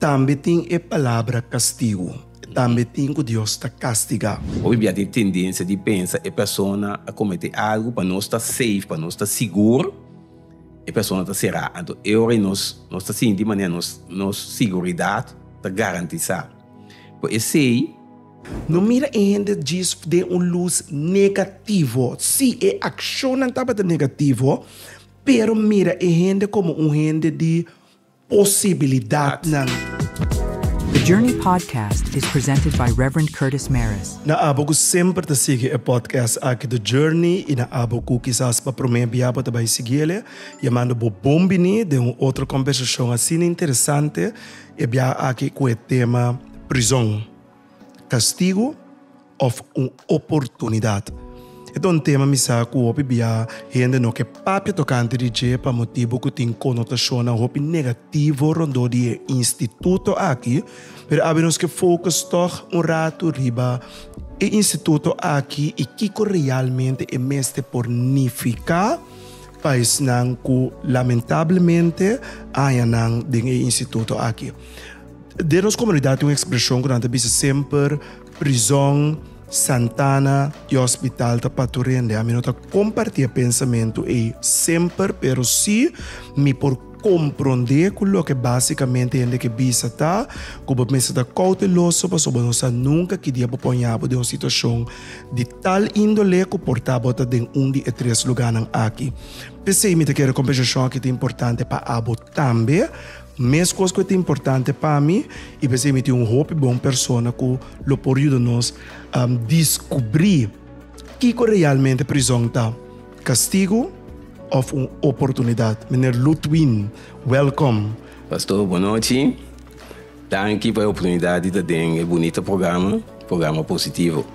também tem a palavra castigo. Também tem que Deus está castigar. Hoje tem tendência de pensar a pessoa a cometer algo para nós estar safe, para nós estar seguro, a pessoa está será. Então, eu nós está sentindo de maneira nossa segurança está garantizada. Por isso não mira ainda diz de luz negativo. Sim, a ação não estava negativo, pero mira ainda como ainda de possibilidade. The Journey podcast is presented by Reverend Curtis Maris. Na abo sempre te sigue o podcast aqui The Journey e na abo quizás para prometer para também seguir e mando bombini de outra conversação assim interessante e bia aqui com o tema prisão, castigo ou uma oportunidade. Então, o tema misa que o bia ainda não que papel tocante de para motivo que tem conotação negativo rondo de instituto aqui, mas abrimos que focus toch rato riba o instituto aqui e que realmente é mestre pornificar país não que lamentavelmente há não de instituto aqui. De nossa comunidade uma expressão que nós temos sempre prisão Santana e hospital da paturende. A mim não compartilha pensamento e sempre, pero sim, me por compreender o que basicamente é que bisa tá, como me está cauteloso, para sobre nós nunca que dia ponhamos de uma situação de tal índole que portava de de três lugares aqui. Pensei me que a conversação aqui é importante para abo também. Mesma coisa que é importante para mim e pensei que um hope bom pessoa que lo por nos descobrir que realmente prisão está castigo ou uma oportunidade. Meneer Ludwin, welcome. Pastor, boa noite. Danke pela oportunidade de ter um bonito programa positivo.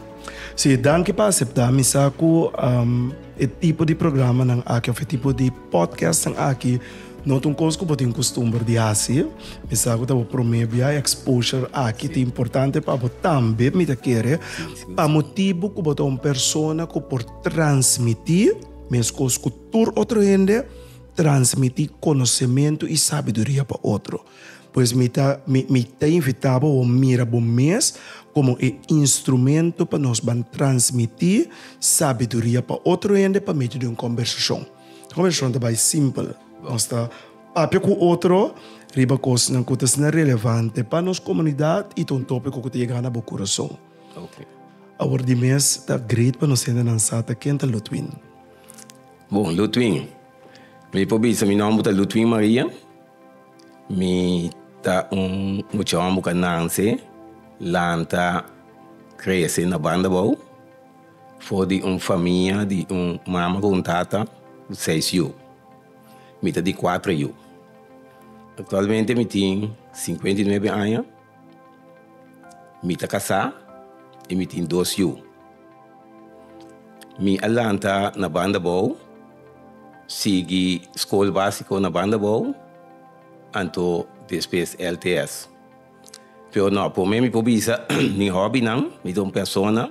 Sim, danke para aceitar. Me saco o tipo de programa não aqui, o tipo de podcast não aqui. Não tem coisa que eu tenho costume de fazer, mas eu vou promover a exposure aqui, é importante para eu também me querer, para motivo que eu uma pessoa que por transmitir, mas coisas que outro gente transmitir conhecimento e sabedoria para outro. Pois me invitava a mirar o mês como um instrumento para nós transmitir sabedoria para outro gente para meio de uma conversação. A conversação é bem simples. Basta papel com outro, riba coisas não coisas relevante para nossa comunidade e um tópico que te gana no coração. Okay. A hora de mês está great para nós ainda lançar quem é Ludwin. Bom, Ludwin, me pobisa meu nome é Ludwin Maria, me tá muito amo cananse, lanta cresce na banda boa, foi de uma família de mama com tata, 6 anos. Me de 4 anos. Atualmente me tenho 59 anos. Me está casado e me tenho 2 anos. Me alanta na banda boa, sigo escola básica na banda boa, anto depois LTS. Pero não, por mim me pobisa nem hobby não, me dou uma pessoa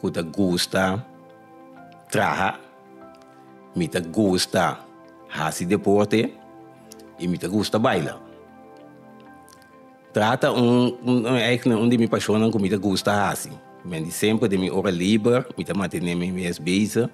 que gosta trabalhar, me gosta hace deporte e me gusta bailar. Trata onde me apaixona com me gusta assim. Mas sempre de minha hora livre, me manter minhas beijos.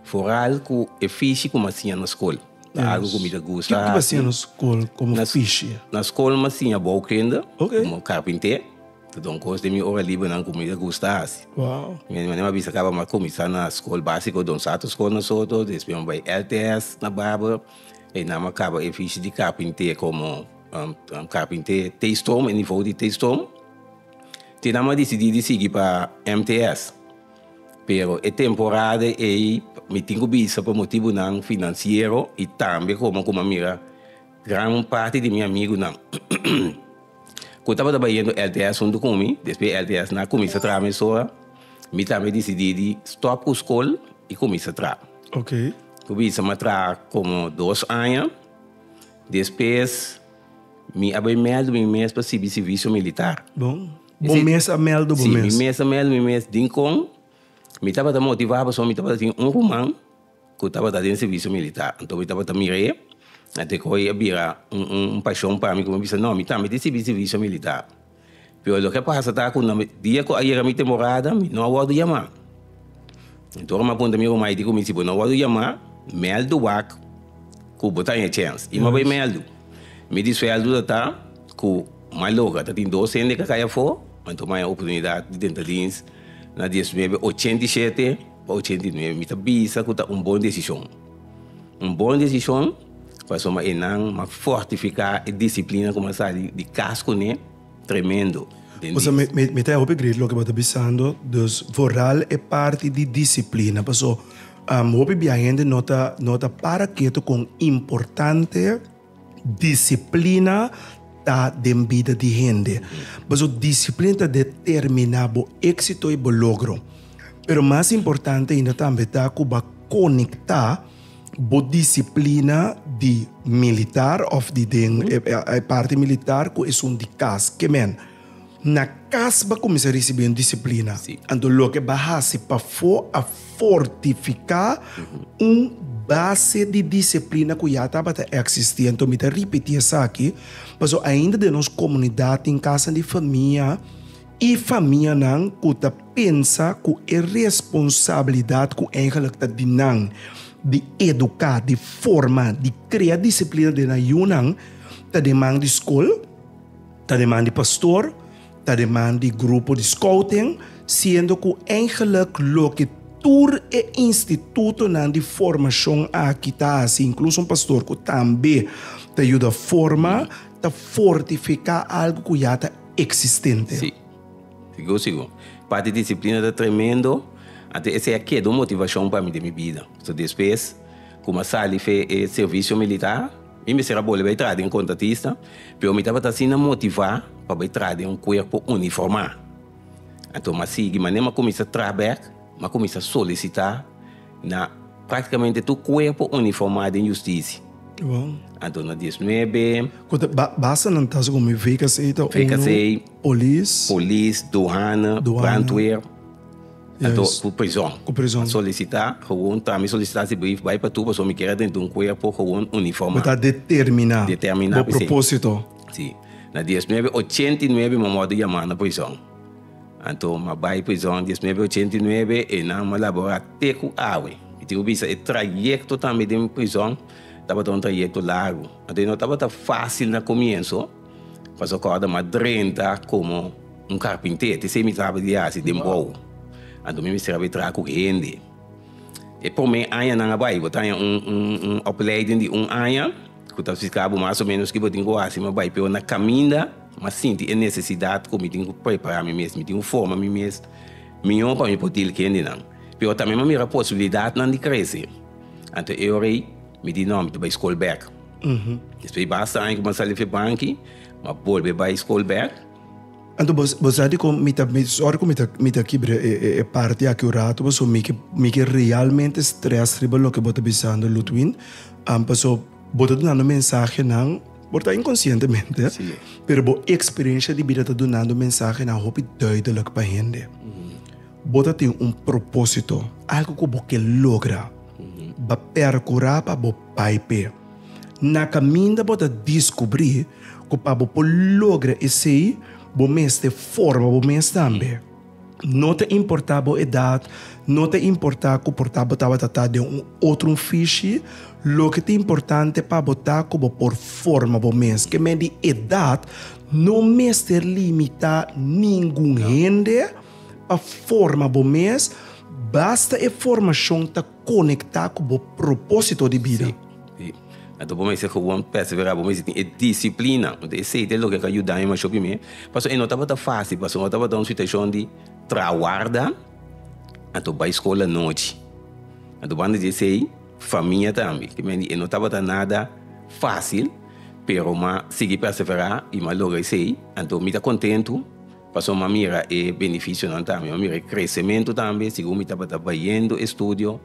Foral que é fixe como assim na escola. Algo que me gusta. O que você na escola como fixe? Na escola assim a boa ainda, como carpinteiro. Então, coisa de minha hora livre não comida gusta assim. Uau. Minha mãe acaba começar na escola básica, don sato escola na soto, depois vai LTS na barba, e não acaba é fixe de carpinteiro como carpinteiro textom, em nível de textom. Tinha decidido seguir para MTS. Pero é temporada e me tenho visto por motivo não financeiro e também como mira grande parte de meu amigo não. Quando estava trabalhando LTS junto comigo, depois LTS na comecei a trabalhar só, me também decidi stop com a escola e comecei a trabalhar. Ok. Comecei a trabalhar como 2 anos, depois me abri mês para serviço militar. Bom mês a mel do bom mês. Sim, mês de incom, me estava motivado, só me estava tendo romano, que estava dando serviço militar. Então me estava mirando, Até que eu havia paixão para mim, como eu disse, não, me também desse serviço militar. Pero o que passa tá com o dia que eu ia minha temporada, não vou chamar. Então eu me aponta meu mais digo, me não vou chamar, mel do WAC, que botar em chance. E me vai mel. Me disse mel tá, que mais louca, tá tem 12 anos que caia fora, então mais oportunidade de tentar jeans, na 87 para 89, me tá bisa que tá boa decisão. Boa decisão, para uma enang, fortificar a disciplina como sabe de casco né, tremendo. Você me tá opgrid lo que você pensando, dus vooral é parte de disciplina, paso hope viajando nota para que tu com importante disciplina ta den vida de gente. Paso disciplina ta determina bo éxito e bo logro. Pero mais importante ainda também tá que ba conectar bo disciplina de militar of de parte militar que é de casa, que men na casa vai começar a receber uma disciplina. Então, o que vai fazer para fortificar base de disciplina que já estava existindo. Então, me repetir isso aqui, mas ainda de nossa comunidade em casa de família e família não que pensa que é responsabilidade que eigenlijk de não de educar, de formar, de criar disciplina de não tá demanda de escola, tá demanda de pastor, tá demanda de grupo de scouting, sendo que eigenlijk lo que tur e instituto de formação aqui tá assim, incluso pastor que também te ajuda a formar, a fortificar algo que já está existente. Sim, sigo. Parte de disciplina é tremendo, até essa aqui é a motivação para mim de minha vida. So, depois, como a Sally fez serviço militar, eu me será boa, vai trazer um contratista, mas eu me estava assim a motivar para trazer um corpo uniformado. Então, mas siga, mas nem começa a trabalhar, mas começa a solicitar na praticamente todo corpo uniformado em justiça. Wow. Então, na 19... Basta não estar como VKC, polícia, doana, brandweer. Então, com prisão. Solicitar, gewoon, também solicitar esse brief, vai para tu, para me querer dentro de um corpo, gewoon, uniformado. Está determinar o propósito. Sim. Na 1989, eu modo chamar na prisão. Então, eu vai prisão em 1989 e não elaborar até com água. E tenho visto o trajeto também de prisão, estava um trajeto largo. Então, não estava fácil no começo, mas agora uma drenta como um carpinteiro, você me estava de assim, de boa. Então, eu me serve trazer com gente. E por mim, aia não vai, eu tenho opleiding de aia, que eu ficava mais ou menos que eu tenho assim, mas vai, pero na caminha, mas sinto a necessidade que eu tenho que preparar mim mesmo, tenho que formar mim mesmo, melhor para mim poder que ainda não. Pero também me a possibilidade não de crescer. Então, eu me digo, não, eu vou escola back. Depois, basta que eu saí para banco, mas vou para a escola back. Então, você diz que me quebra parte aqui o rato, você me que realmente estressa sobre o que você está pensando, Ludwin. Você está dando mensagem, não, você está inconscientemente, mas a experiência de vida está dando mensagem, não, hope duidelijk para a gente. Você tem propósito, algo que você logra, para percorrer para o pai. Na caminho, você descobrir que para você lograr esse bom mês de forma, bom mês também. Não te importa a idade, não te importa que o portátil estava de outro fiche, o que te importante para botar como por forma bom mês, que me de idade não me ter limita nenhum gente para forma bom mês, basta a formação te conectar com o propósito de vida. Sim. Então, vamos dizer que vamos perseverar, vamos dizer, disciplina. Esse é o que ajuda a me chover mesmo. Porque não estava fácil, porque não estava uma situação de trabalhar, então vai à escola à noite. Então, vamos dizer, família também. Não estava nada fácil, mas segui perseverar e mais logo sei. Então, me está contente, porque uma mira é benefício não também, uma mira é crescimento também, segundo me estava trabalhando, estudo,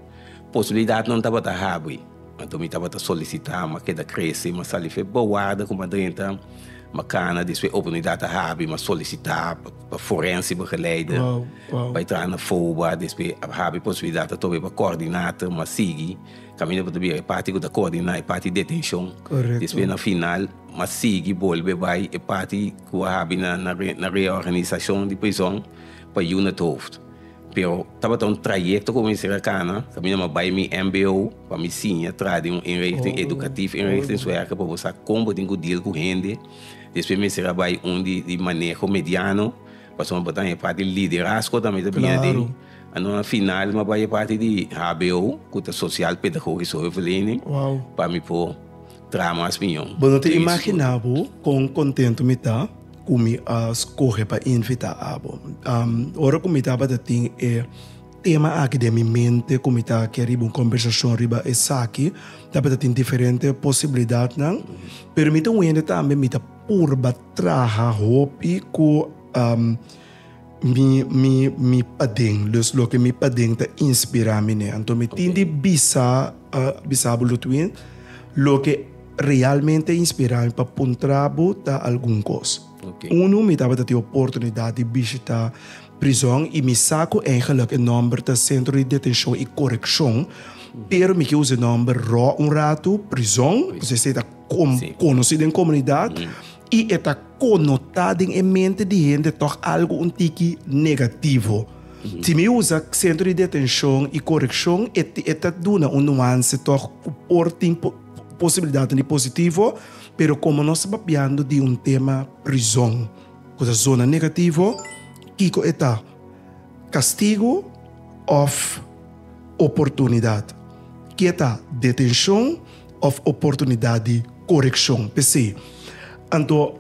possibilidade não estava rápido. Então, eu estava solicitando, mas que cresce, mas ali foi boa, como a dentro, Makana, dus we oportunidade hebben, maar solicitar para forense begeleider. Wow. Bij trana FOBA, dus we hebben possibilidade toch weer coördinator, maar sigi. Caminho para também parte da coordenar, parte de detenção. Correto. Dus we na final, mas sigi bolbe bij parte que hebben na reorganização de prisão para unit hoofd. Pero estava um trajecto como esse cana, caminho mas bij mi MBO, para mi sinha, trade inrichting educativo, inrichting werken para você como tem que deal com gente. Depois me será bij de manejo mediano, para uma batalha parte liderazgo também da minha dele. E no final, mas bij parte de HBO, que é social pedagogische hulpverlening, para me pôr traumas minhas. Bom, não te imaginava com contento me tá, como escorre para invitar abo. Ora como estava da tem tema aqui de minha mente, como está querendo uma conversação riba essa aqui, estava da tem diferentes possibilidades, não? Permite um ainda também me tá por batraha hope com mi padeng, dus lo que mi padeng ta inspira me ne. Então me tindi bisa bulutuin, lo que realmente inspira me para puntrabo ta algum coisa. Uno me dava a oportunidade de visitar prisão e me saco eigenlijk een nummer do centro de detenção e correcção, pero me que usa o nome raw rato prisão, você está conhecido em comunidade. E está conotado em mente de gente toch algo tiki negativo. Se me usa centro de detenção e correção, está dando nuance toch portem possibilidade de positivo, pero como nós estamos falando de tema prisão, coisa zona negativo, Kiko está castigo ou oportunidade. Que está detenção ou oportunidade de correção. PC. Então,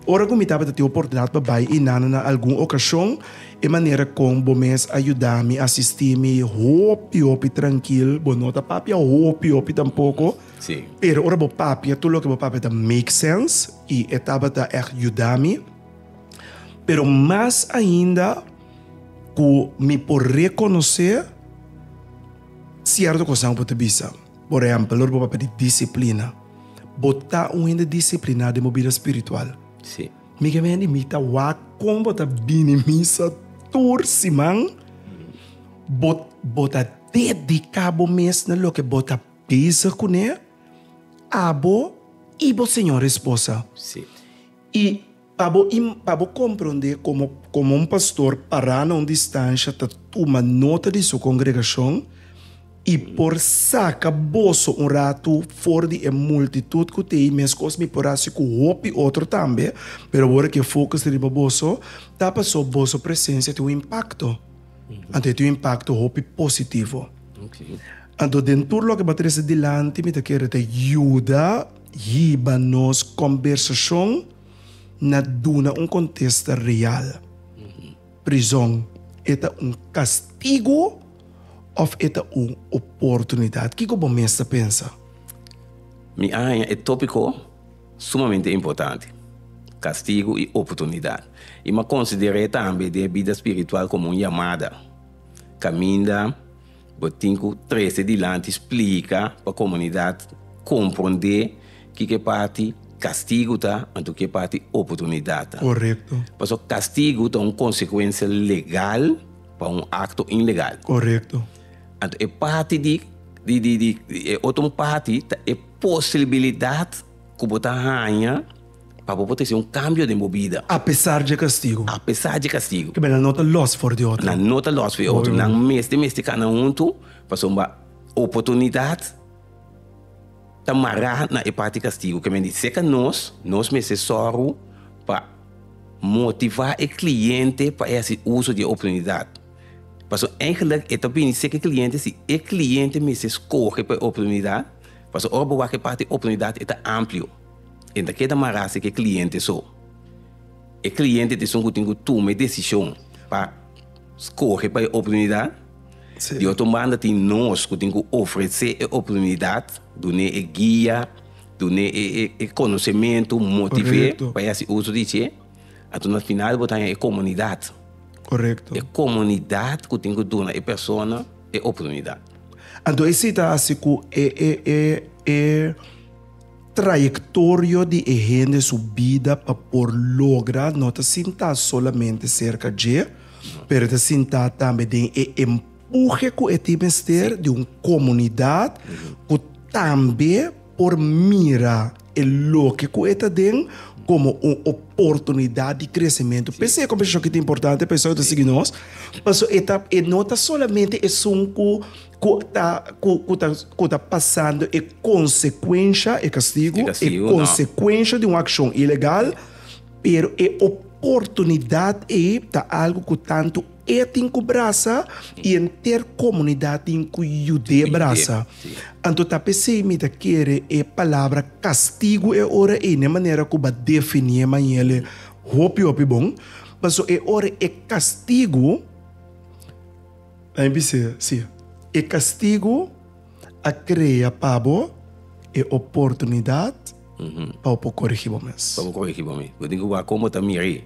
ora como estava a ter oportunidade para ir na alguma ocasião, de maneira como vocês ajudar-me, assistir-me, hopi tranquilo, bom, não tá papi, hopi tampouco. Sim. Pero ora bo papi, tudo o que bo papi tá make sense e estava a ajudar-me. Pero mais ainda, que me por reconhecer certa coisa para te bisa. Por exemplo, ora bo papi de disciplina. Botar uma disciplina de movida espiritual. Sim. Miguel me imita wa como botar bini missa torcimang. Bota dedicar bo mês na lo que bota pesa com ele. Abo e bo senhora esposa. Sim. E para compreender como pastor parar na distância tá uma nota de sua congregação. E por saca bolso rato fora de multitud que tem, minhas coisas me porasem com hopi outro também, pero agora que focus de bolso, tá passou bolso presença tem impacto, ante tem impacto hopi positivo. Então dentro do que bater dilante, me tá querendo te ajuda, hiba nos conversação na duna contexto real. Prisão é castigo of esta uma oportunidade? O que você pensa? É tópico sumamente importante. Castigo e oportunidade. E me considerei também a vida espiritual como uma chamada. Caminha, botinho, 13 dilante, explica para a comunidade compreender que parte castigo tá, e que parte oportunidade. Correto. Porque castigo é uma consequência legal para um acto ilegal. Correto. Então, é parte de outra parte é possibilidade que você ganha para poder ter um cambio de movida. Apesar de castigo. Apesar de castigo. Que bem, na nota loss for de outro. Na nota loss for outro. Na mês de cada para uma oportunidade de marrar na parte de castigo. Que bem, se que nós necessário para motivar o cliente para esse uso de oportunidade. Porque eigenlijk é também se que o cliente me escolhe para a oportunidade, porque a hora que parte da oportunidade é amplo. Então, que marrar se que o cliente só. O cliente tem que tomar decisão para escolher para a oportunidade. De outra maneira, tem nós que temos que oferecer a oportunidade, dar a guia, dar o conhecimento, motivar para esse uso de ti. Então, no final, botar a comunidade. Correto. É comunidade que tem que dar a pessoa é oportunidade. Então, esse tá assim que trayectoria de gente su vida para por lograr no te sientas solamente cerca de, pero te sientas también de empuje que te mister de una comunidad que también por mira lo que te den como uma oportunidade de crescimento. Pensei como isso que é importante, pessoal da seguir nós, mas não está solamente esse que está passando é consequência, é castigo, é consequência de uma ação ilegal, pero é oportunidade é algo que tanto é tem que braça e ter comunidade tem que ajudar braça. Então tá pensei me querer é palavra castigo é hora é na maneira que vai definir manhã hopi bom, mas é hora é castigo. Aí pensei, sim, é castigo a criar pabo é oportunidade para corrigir mais. Para corrigir mais. Eu digo como também aí.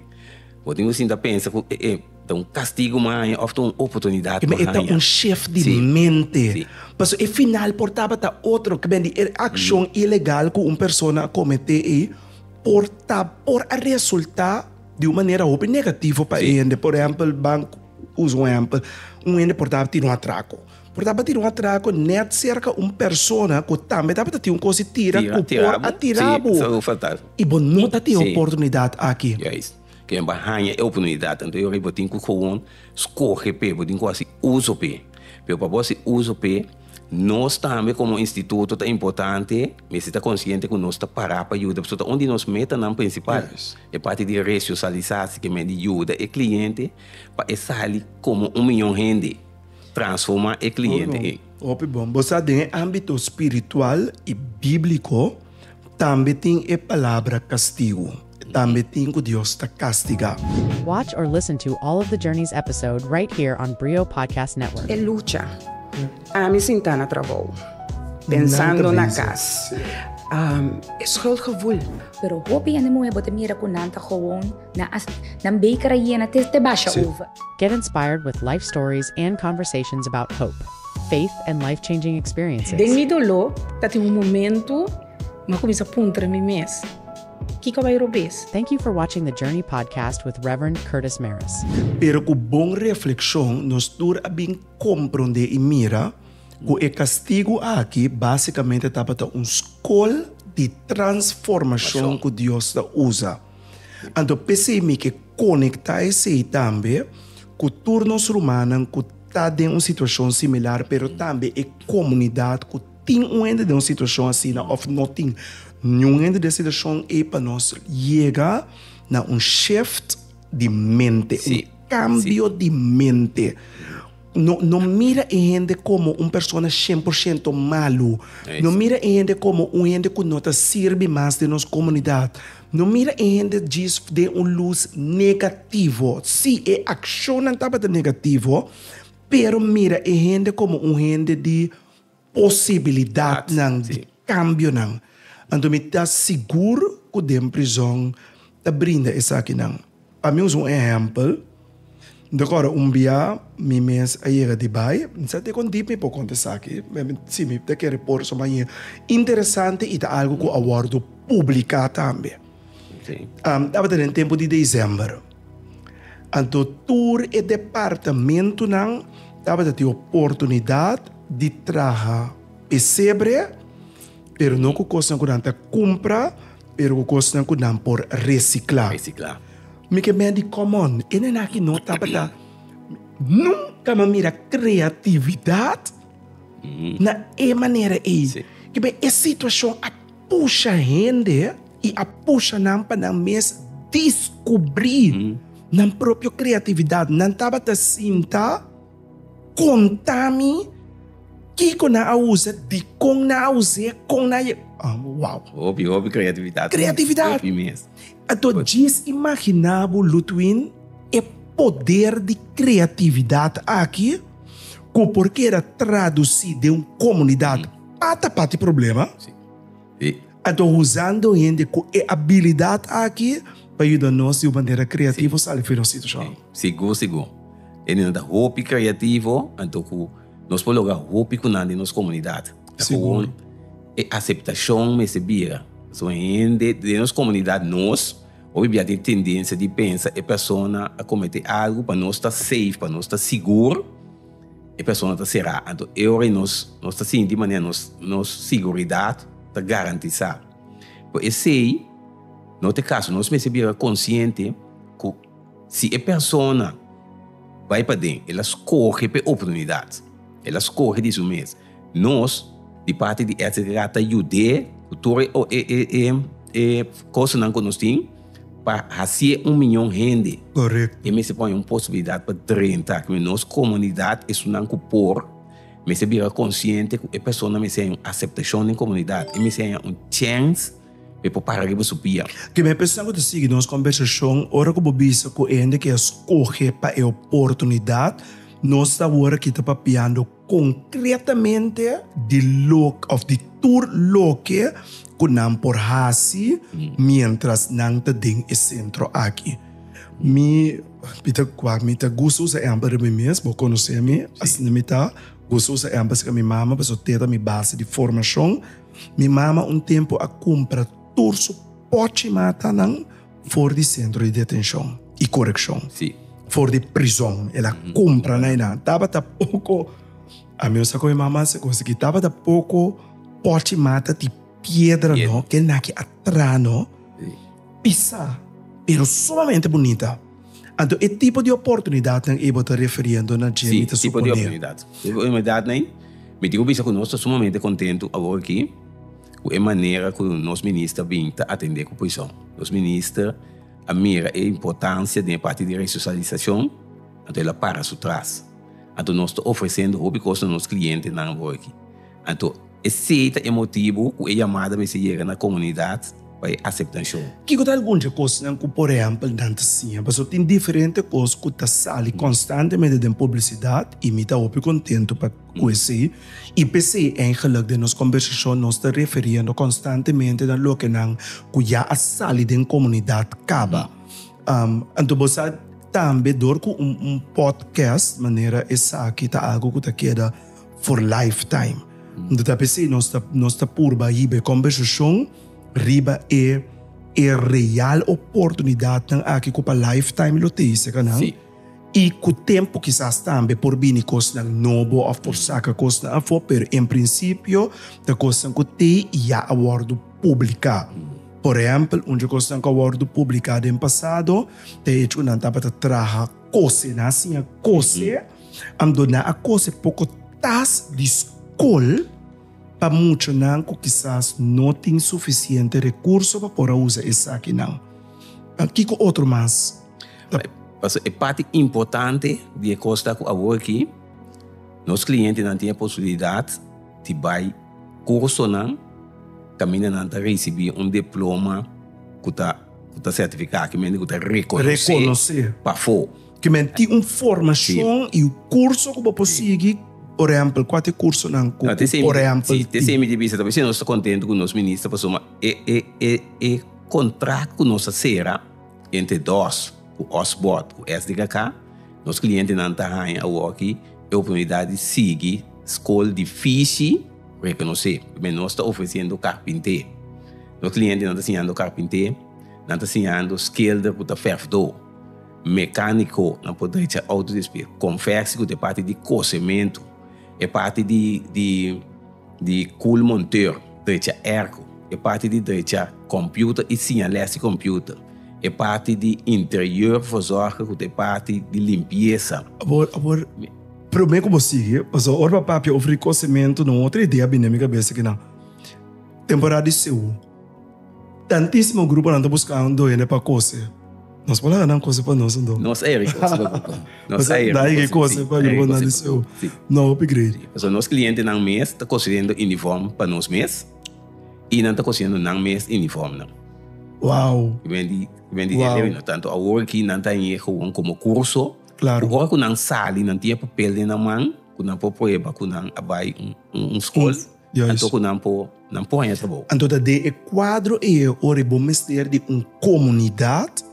Eu digo assim da pensa que então, castigo mais, ou uma oportunidade. Mas é chefe de mente. Mas no final, portava outro que vem ação ilegal que uma pessoa cometeu e por resultar de uma maneira negativa para ele. Por exemplo, banco, usa um exemplo, ele portava ter um atraco. Portava ter um atraco, net cerca uma pessoa que também estava ter uma coisa tira por atirar. E bom, não tem oportunidade aqui. Que é barranha é oportunidade, então eu vou ter que escolher pé, vou ter que uso pé, para você uso pé, nós também como instituto é importante, mas está consciente que nós está parar para ajudar, porque onde nós meta na principal é parte de ressocializar que me ajuda o cliente para sair como 1 milhão de gente, transformar o cliente. Bom, você tem âmbito espiritual e bíblico, também tem a palavra castigo. Também tem que Deus está castigar. Watch or listen to all of the Journey's episode right here on Brio Podcast Network. É luta. A mim sinta na trabalho. Pensando na casa. É schuldgevoel. Pero hopi ano mo te mira ko nanta gewoon na nang bakery na te basha over. Get inspired with life stories and conversations about hope, faith, and life-changing experiences. Den mi dolo, tati um momento, ma comienza a puntre mi mes. Thank you for watching the Journey podcast with Reverend Curtis Maris. Pero com boa reflexão, nós todos bem compreender e mira que o castigo aqui basicamente está para uma escola de transformação que Deus usa. Então, pensei-me que conectar esse também com turnos romanos que está em uma situação similar, pero também é comunidade que tem uma situação assim, ou não tem nenhuma decisão é para nós chegar a um shift de mente, cambio de mente. Não mira a gente como uma pessoa 100% malo. Não mira a gente como uma gente que não serve mais de nossa comunidade. Não mira a gente diz de luz negativo. Sim, a ação não estava negativo, pero mira a gente como uma gente de possibilidade, de cambio. Então, me está seguro que dentro da prisão está brinda essa aqui. Para mim, um exemplo. Agora, dia, me mês a ir de Dubai, não sei quando me pode contar aqui. Sim, me quer repor sobre isso. Interessante e está algo que eu abordo publicar também. Estava em tempo de dezembro. Então, tour e departamento estava tendo oportunidade de trabalhar pesebre, pero não que custa que compra, pero que custa que por reciclar. Me que me di common, e não aqui não estava nunca me mira criatividade na maneira aí. Que bem, a situação a puxa a gente e a puxa não para mês descobrir na própria criatividade, não estava a sentar, contar-me que na usa, de com na usa, com na uau. Hobby criatividade. Criatividade. Então, diz imaginável, Ludwin, é poder de criatividade aqui, que porque era traduzir de uma comunidade para problema. Então, usando ainda com a habilidade aqui, para ajudar nós de uma maneira criativa a sair da situação. Seguro. Ele não dá hobby criativo, então, nós podemos jogar roupa com nada em nossa comunidade. É aceitação, mas se bira. So, gente de nossa comunidade, nós, hoje tem tendência de pensar a pessoa a cometer algo para nós estar safe, para nós estar seguro, a pessoa está será. Então, eu e nós está sentindo de maneira nossa segurança está garantida. Por esse aí, no caso, nós precisamos consciente que se a pessoa vai para dentro, ela escolhe para oportunidades, ela escolhe disso mesmo. Nós, de parte de essa gata, ajudar a coisa que nós temos para fazer 1 milhão de gente. Correto. E se põe uma possibilidade para 30, que nossa comunidade é não por, mas se vira consciente que a pessoa me tem uma aceitação na comunidade, e me tem uma chance para parar de subir. Que me pensando que sigue nossa conversação, ora que bobisa que ainda que escolhe para a oportunidade, nós estamos agora aqui papiando concretamente de look of the tour loque que não por hasi mientras não te den o centro aqui. Me gosto usa amba de mim mesmo, vou conhecer me, assim me tá, gosto usa amba que minha mama, para ter minha base de formação. Minha mama tempo a comprar turso pode matar não for de centro de detenção e correção. Sim. For de prisão, ela compra na tava tá pouco. A minha saco minha mama se conseguir tava tá pouco pode matar de pedra não, que na que atrás não. Pisa, pero sumamente bonita. Então, é tipo de oportunidade que eu estou referindo na gente. Sim, tipo de oportunidade. Tipo de oportunidade, né? Me digo que nós estamos sumamente contentes agora aqui com a maneira que o nosso ministro vem atender a oposição. Nosso ministro a mira a importância da parte de ressocialização, então ela para atrás. Então nós estamos oferecendo o que os nossos clientes não agora aqui. Então, esse é o motivo que a chamada me chega na comunidade para aceitação. Que tem algumas coisas que, por exemplo, não assim, mas tem diferentes coisas que está sali constantemente em publicidade e me está muito contente com isso. E pensei, eigenlijk, de nossa conversação, nós estamos referindo constantemente a lo que não que já sali em comunidade acaba. Então, você também dor com podcast, maneira essa aqui está algo que está queda for lifetime. Então, pensei, nós estamos por aí a conversação riba é real oportunidade aqui com a lifetime notícia, não? Sim. E com o tempo quizás também por bem coisa novo ou por saca coisa a for, pero em princípio da coisa que tem já awardo publicado. Por exemplo, onde coisa que awardo publicado em passado, tem hecho não tava a trazer coisa, não assim a coisa, andona a coisa pouco tas de escola para muitos não que quizás não tem suficiente recurso para poder usar isso aqui não. Que outro mais? É parte importante de coisa que agora aqui, nossos clientes não têm a possibilidade de vai curso não, caminho não tá receber diploma que está certificado, que está reconhecer para fora. Que tem uma formação e o curso que você seguir. Por exemplo, qual é o curso não? Por exemplo, sim, me divisa também. Se nós estamos contentes com o nosso ministro, pessoal, é contrato com nossa será entre nós, o Osbot, o SDKK, nossos clientes não estão aqui, a oportunidade de seguir escola difícil, reconhecer, mas nós estamos oferecendo carpinteiro. Nossos clientes não estão ensinando carpinteiro, não estão ensinando skilder para ferro, mecânico, não pode ter autodespiro, conversa com a parte de cozimento, é parte de cool monteur, direita ergo, é parte de direita computer e sinalese computer, é parte de interior verzorgen, é parte de limpeza. Agora, primeiro como sigue, mas agora papai oferece conhecimento não outra ideia bem na minha cabeça que não. Temporada de seu, tantíssimo grupo não está buscando ainda para coisa. Nós falamos não coisa para nós não. Nós é nós é daí que coisa para grupo não seu. Não upgrade. Então nossos clientes não mês está conseguindo uniforme para nós mês e não está conseguindo não mês uniforme não. Uau. Vendi tanto agora que não está em como curso. Claro. Agora que não sale não tinha papel na mão, que não pode provar que não vai escola. Então que não põe essa boa. Então de quadro é o bom mistério de uma comunidade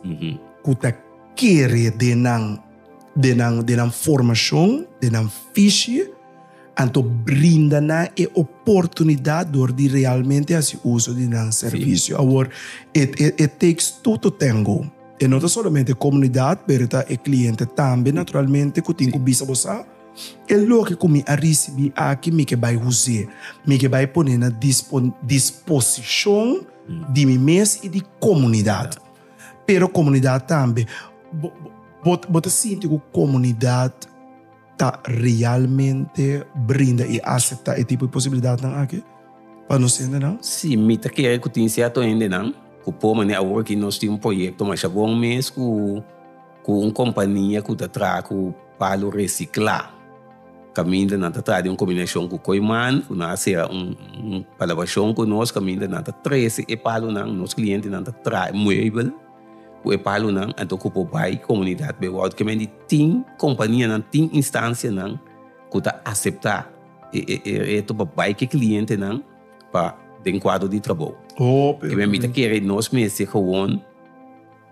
que está querendo de formação, de fiche, Então, brinda na oportunidade de realmente fazer uso de um serviço. Agora, it takes tudo tango. E não somente a comunidade, mas o cliente também, naturalmente, que tem que bisa você. É logo que me recebi aqui, me que vai usar, me que vai pôr na disposição de mim mesmo e de comunidade. Pero comunidade também, você sente que a comunidade está realmente brinda e aceita esse tipo de possibilidade aqui? Para não ser, não? Sim, me tá querendo que tem certo ainda não. Que por maneira agora que nós temos projeto, mas é bom mesmo com uma companhia que está traz para reciclar. Caminho na trata de uma combinação com o Coiman, que nós é palabação com nós, caminho na 13 e palo não, nos clientes na traz móvel, o e palo não, então que o pai comunidade bewado que me tem companhia não tem instância não, que está aceitar e to pai que cliente não para de quadro de trabalho. Que me tá querer nós mesmo gewoon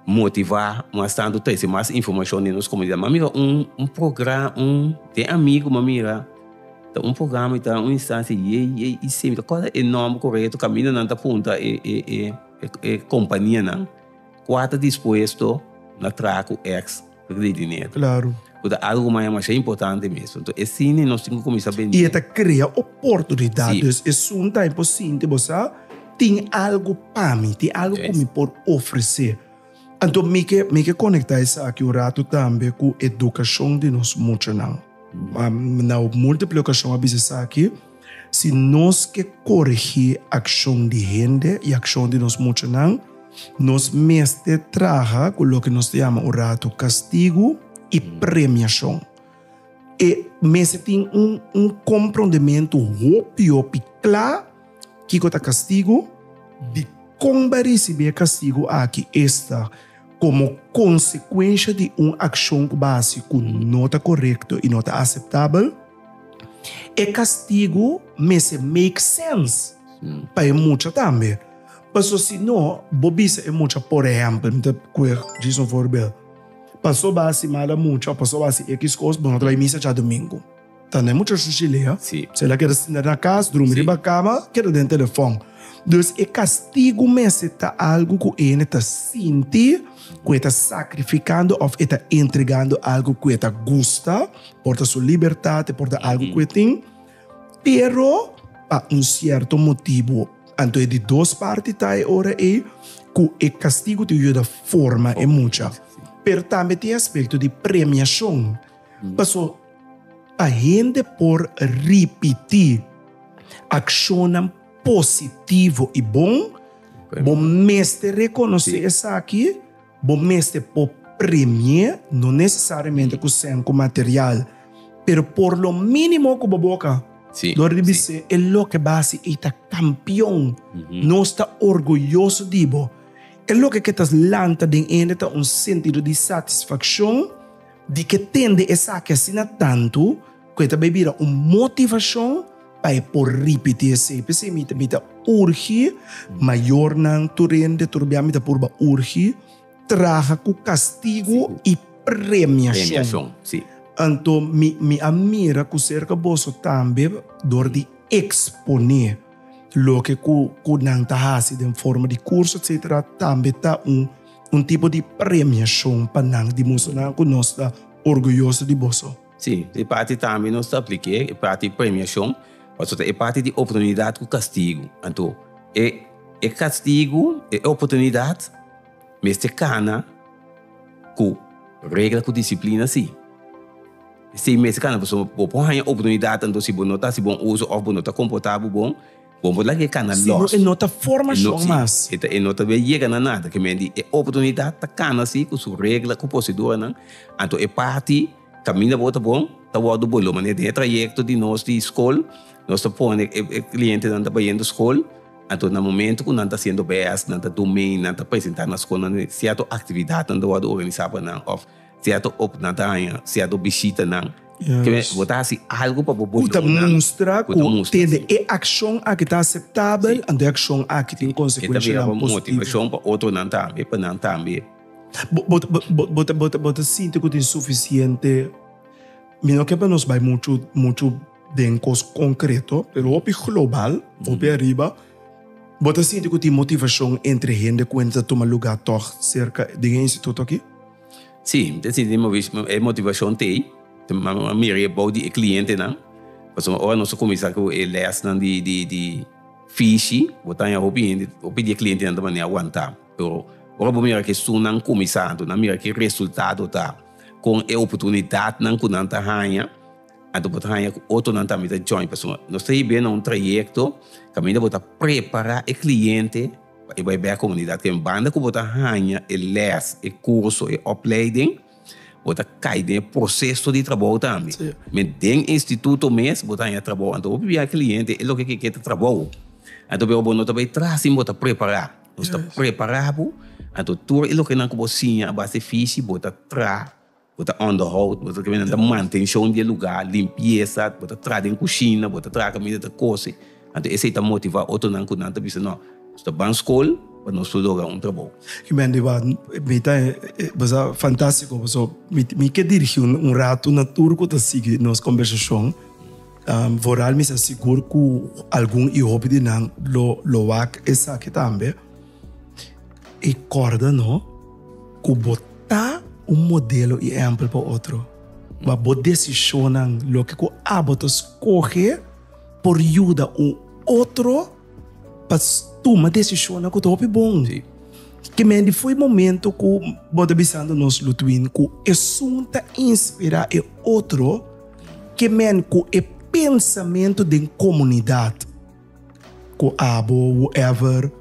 motivar, mas tanto ter mais informação na nossa comunidade. Mas mira, programa, tem amigo, mas mira, programa, uma instância, e sempre, coisa enorme, correto, caminho na ponta, companhia, não, quatro disposto na traco ex de dinheiro. Claro. Porque algo mais é importante mesmo. Então, assim, nós temos que começar a vender. E esta cria oportunidades. É um tempo sim, você tem algo para mim, tem algo que me pode oferecer. Então, me que conectar isso aqui o rato também com a educação de nós muito não. Na multiplicação a business aqui, se nós que corrigir a ação de gente e a ação de nós muito não, nós mestre traga com o que nós chamamos o rato castigo e premiação. E mestre tem compreendimento óbvio e claro que o castigo de como receber castigo aqui está como consequência de uma ação básica não está correta e não está aceitável, e castigo make sense para muito também. Mas se não, bobisa é muito, por exemplo, diz um exemplo, passou base mala muito, passou base X coisa, não vai missa já domingo. Tá, não é muito chileia. Se ela quer estar na casa, dormir na cama, quer dentro do telefone. Então, é castigo mesmo, tá algo que ele está sentindo, que está sacrificando ou está entregando algo que está gosta, porta sua liberdade, porta algo que tem, pero para certo motivo. Então, de duas partes, tá agora que o castigo te ajuda forma é muita. Pero também tem aspecto de premiação. Passou a gente por repetir ação positivo e bom, bom mestre reconhecer isso aqui, bom mestre por premiar, não necessariamente com material, pero por lo mínimo com a boca. Dizer, é lo que base está campeão, não está orgulhoso de bo. É lo que estás lanta de ele um sentido de satisfação, de que tende essa que assina tanto, que está bebida uma motivação para por repetir sempre, se me urge, maior não turende, turbiamita por urge, traga com castigo e premiação. Então, me admira que cerca bolso também door de exponer lo que não está de forma de curso, etc. Também está tipo de premiação para não demonstrar que nós está orgulhoso de bolso. Sim, e parte também nós apliquei, e parte de premiação, mas é parte de oportunidade com castigo. Então, é castigo, é oportunidade, mas é cana com regra, com disciplina, sim. Se mesmo cana, você pode ter oportunidade, então se você está se bom uso, ou você está comportável bom, vamos lá que cana loss. É nota formação, mas. É nota bem chega na nada, que me diz, é oportunidade, tá cana assim, com sua regra, com procedura, não. Então, é parte, caminho bota bom, tá o do bolo, mas é trajeto de nós de escola, nós tá pondo cliente não tá indo escola, então no momento que não está sendo BS, não está domain, não está apresentando na escola, certa atividade não está organizada, não, ou certo certo visita não. Que botar assim algo para botar. Kuta mostra que tem ação a que está aceitável, e ação a que tem consequência positiva. Motivação para outro não também, para não também. Bota sinto que tem suficiente. Não que para nós vai muito de cos concreto, pero op global, op arriba, você sente que tem motivação entre gente que toma lugar toch cerca de instituto aqui? Sim, é motivação tem. A maioria de cliente, né? Porque agora nós começamos com o les de fiche, botar em roupa de cliente não também aguentar. Pero agora vamos ver que isso não começando, não mira que resultado tá com a oportunidade não com nanta ranha, a do botar ranha outro não também tá join, pessoal. Nós temos bem um trajeto, caminho botar preparar o cliente e vai ver a comunidade que banda com botar ranha, o les, o curso, o opleiding. Bota cai de processo de trabalho também. Mas dentro do instituto mesmo, botar em trabalho. Então, o cliente é o que quer trabalho. Então, eu também traz e bota preparar. Nós está preparado. Então, tudo é o que não cozinha, a base fixe, bota tra, bota underhold, bota que vem manutenção de lugar, limpeza, bota tra em cozinha, bota tra comida de coisa. Então, esse é motivar outro não não tá pensando, não. Está bem escola, para nós fazer trabalho. Que bem, é fantástico. Me que dirigir rato na turco da sigue nossa conversação. Vooral me asseguro que algum hobby de não lo ac essa que também. E corda não, que botar modelo e exemplo para outro. Mas botar decisão lo que o hábito escolhe por ajuda outro para tomar decisão que é bom. Sim. Que me foi momento que bota pensando nos lutuin que assunto inspira e outro que men que é pensamento de comunidade que abo whatever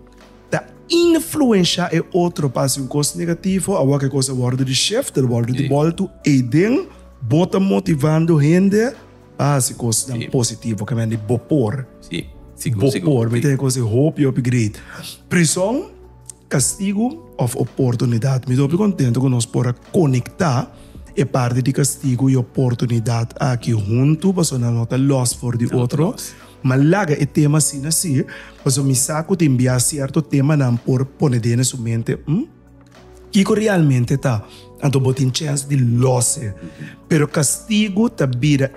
da influencia e outro para um coisa negativo a qualquer coisa word de chef der word de volta e den bota motivando gente a se coisa positivo que men de bopor. Sim. Bopor, me tem coisa hope e upgrade. Prisão, castigo of oportunidade. Me estou contente que nós podemos conectar e parte de castigo e oportunidade aqui junto, para não nota loss for de outro. Mas laga o tema assim, para me saco de enviar certo tema não por poner na sua mente, que realmente está. Então, botem chance de loss. Pero castigo ta vira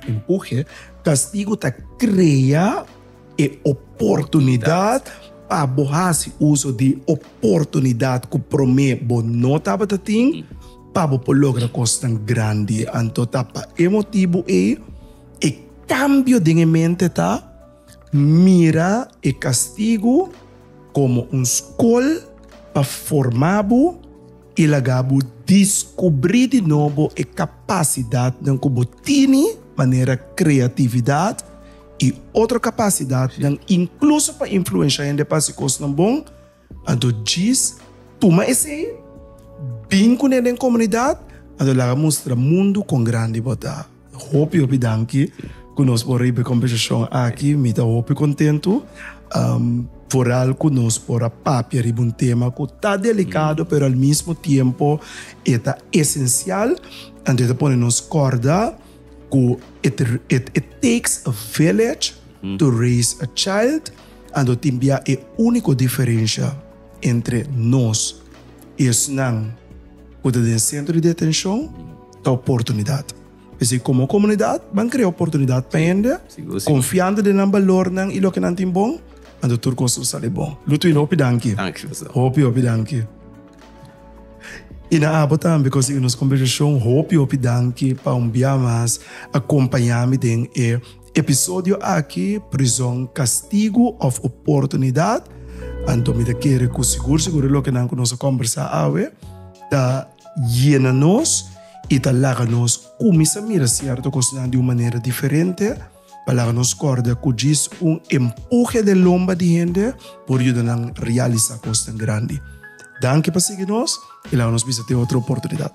empurre, castigo ta cria oportunidade para borrar uso de oportunidade que promete bo não estava tating para por lograr coisas tão grande. Então, tapa emotivo e cambio de mente tá mira e castigo como escola para formar e lagabo descobrir de novo a capacidade de que maneira criatividade e outra capacidade incluso para influenciar em depois coisas não bom. Então diz toma esse vínculo na comunidade então lá mostra mundo com grande botar. Hope danke que nós podemos ir conversação aqui me tá hope contento. Vooral que nós por papel e um tema que está delicado, pero ao mesmo tempo está essencial. Então, depois nos corda que it takes a village to raise a child. Então, também é a única diferença entre nós e os não que estão no centro de detenção da oportunidade. Porque como comunidade, vamos criar oportunidade para ainda, confiando no valor e o que não tem bom. Ando turco sale bom. Lutuin hopi danke. Danke, professor. Hopi danke. E na abo também conseguimos conversação hopi danke para dia mais acompanhar-me em episódio aqui prisão castigo of oportunidade. Então me quero que seguro lo que não conosco conversar awe da llena nos e da laga nos começa a mirar certo coisa de uma maneira diferente. Para nos corda que diz empurre de lomba de gente por ajudar a realizar coisas grandes. Danke por seguir-nos e lá nos visite outra oportunidade.